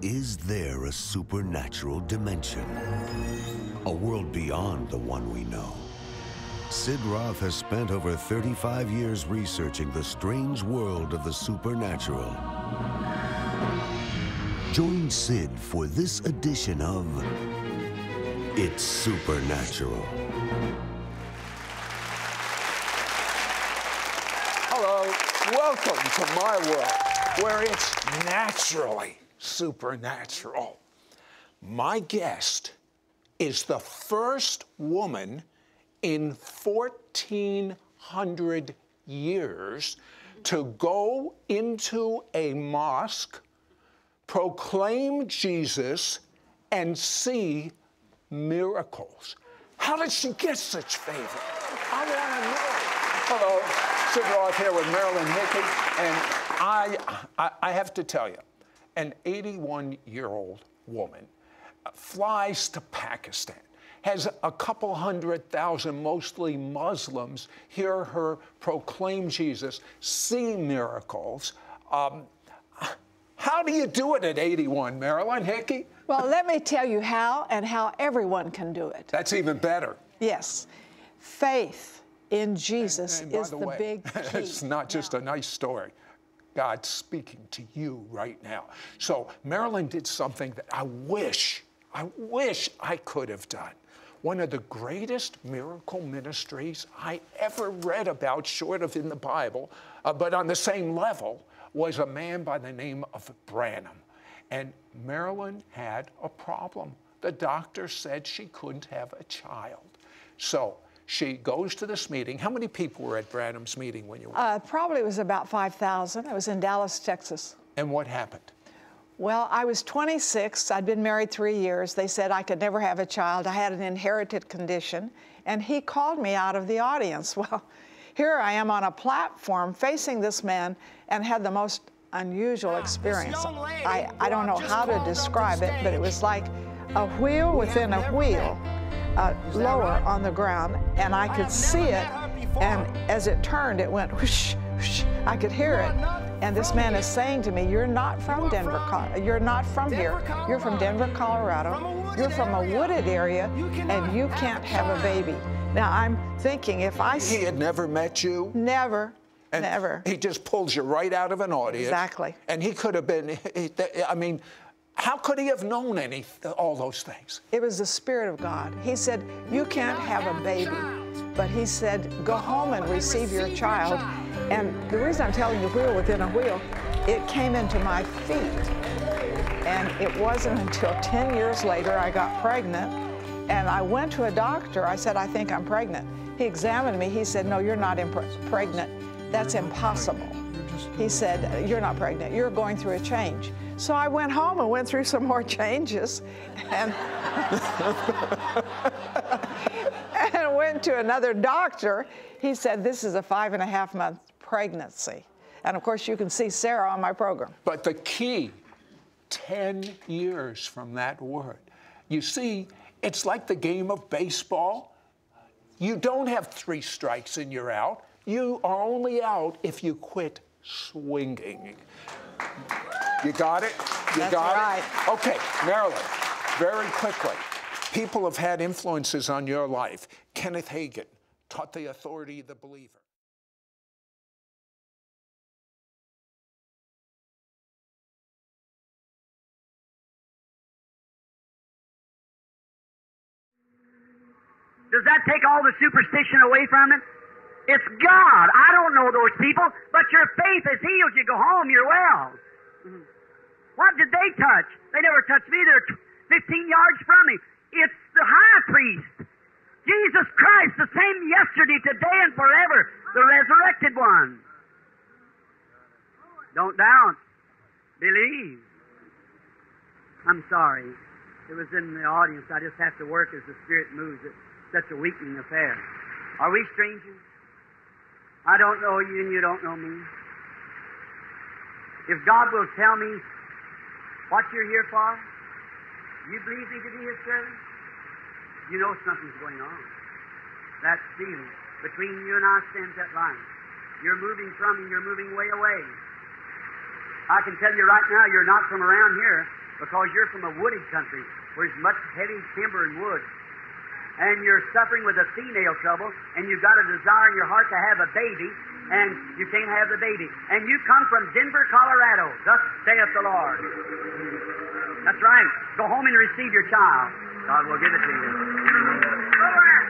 Is there a supernatural dimension? A world beyond the one we know? Sid Roth has spent over 35 years researching the strange world of the supernatural. Join Sid for this edition of It's Supernatural. Hello, welcome to my world, where it's naturally supernatural. My guest is the first woman in 1,400 years to go into a mosque, proclaim Jesus, and see miracles. How did she get such favor? I want to know. Hello, Sid Roth here with Marilyn Hickey, and I have to tell you, an 81-year-old woman flies to Pakistan, has a couple 100,000, mostly Muslims, hear her proclaim Jesus, see miracles. How do you do it at 81, Marilyn Hickey? Well, let me tell you how and how everyone can do it. That's even better. Yes. Faith in Jesus and is the big key. It's not just a nice story. God's speaking to you right now. So Marilyn did something that I wish I could have done. One of the greatest miracle ministries I ever read about, short of in the Bible, but on the same level, was a man by the name of Branham. And Marilyn had a problem. The doctor said she couldn't have a child. So she goes to this meeting. How many people were at Branham's meeting when you went? Probably it was about 5,000. It was in Dallas, Texas. And what happened? Well, I was 26. I'd been married 3 years. They said I could never have a child. I had an inherited condition. And he called me out of the audience. Well, here I am on a platform facing this man and had the most unusual experience. I don't know how to describe it, but it was like a wheel within a wheel. Lower on the ground, and I could see it, and as it turned, it went whoosh, whoosh. I could hear it, and this man is saying to me, "You're not from Denver, you're not from here. You're from Denver, Colorado. You're from a wooded area, and you can't have a baby." Now I'm thinking, if I he had never met you, never. And never. He just pulls you right out of an audience. Exactly. And he could have been. I mean, how could he have known all those things? It was the Spirit of God. He said, "You can't have a baby." But he said, "Go home and receive your child." And the reason I'm telling you wheel within a wheel, it came into my feet. And it wasn't until 10 years later I got pregnant. And I went to a doctor. I said, "I think I'm pregnant." He examined me. He said, "No, you're not pregnant. That's impossible." He said, "You're not pregnant. You're going through a change." So I went home and went through some more changes and, and went to another doctor. He said, "This is a 5.5-month pregnancy." And of course, you can see Sarah on my program. But the key, 10 years from that word. You see, it's like the game of baseball. You don't have 3 strikes and you're out. You are only out if you quit swinging. You got it? That's right. Okay, Marilyn, very quickly. People have had influences on your life. Kenneth Hagin taught the authority of the believer. Does that take all the superstition away from it? It's God. I don't know those people, but your faith has healed you. Go home, you're well. What did they touch? They never touched me. They're 15 yards from me. It's the high priest, Jesus Christ, the same yesterday, today, and forever, the resurrected one. Don't doubt. Believe. I'm sorry. It was in the audience. I just have to work as the Spirit moves. It's such a weakening affair. Are we strangers? I don't know you and you don't know me. If God will tell me what you're here for, you believe me to be His servant, you know something's going on. That feeling between you and I stands that line. You're moving from Him, you're moving way away. I can tell you right now, you're not from around here. because you're from a wooded country where there's much heavy timber and wood. And you're suffering with a female trouble, and you've got a desire in your heart to have a baby, and you can't have the baby. And you come from Denver, Colorado. Thus saith the Lord. That's right. Go home and receive your child. God will give it to you.